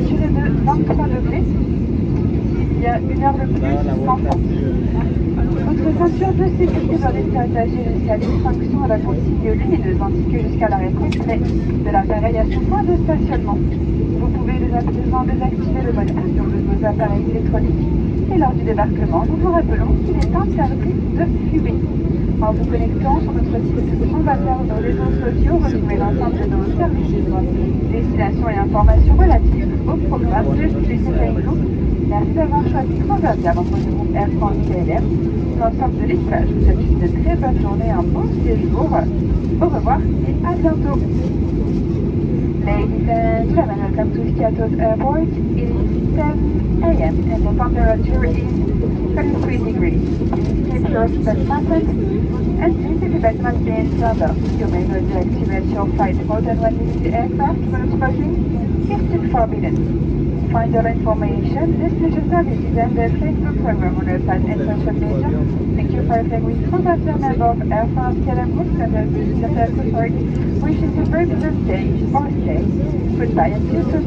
température est de 23 degrés. Il y a 1 heure de plus sans vent. Votre ceinture de sécurité doit rester attachée jusqu'à l'extinction à la consigne lumineuse ainsi que jusqu'à l'arrêt complet de l'appareil à son point de stationnement. Vous pouvez dès à présent désactiver le mode avion de vos appareils électroniques et lors du débarquement, nous vous rappelons qu'il est interdit de fumer. En vous connectant sur notre site, on va faire nos réseaux sociaux, retrouver l'ensemble de nos services, destinations et informations relatives au programme de GCPI Group. Merci d'avoir choisi Transavia, votre groupe Air France KLM. L'ensemble de l'équipage vous souhaite une très bonne journée, un bon séjour. Au revoir et à bientôt. Ladies and gentlemen, welcome to Seattle Airport. It is 10 a.m. and the temperature is 33 degrees. Please keep your seat fastened and please if the bed must be in further. You may not deactivate your flight mode and when leaving the aircraft when smoking is still forbidden. For further information, destination services and the Facebook program on website and social media. Thank you for flying with Transavia member of Air France KLM Group and the Seattle Authority. Wishing you a very pleasant day or stay. Goodbye and see you soon.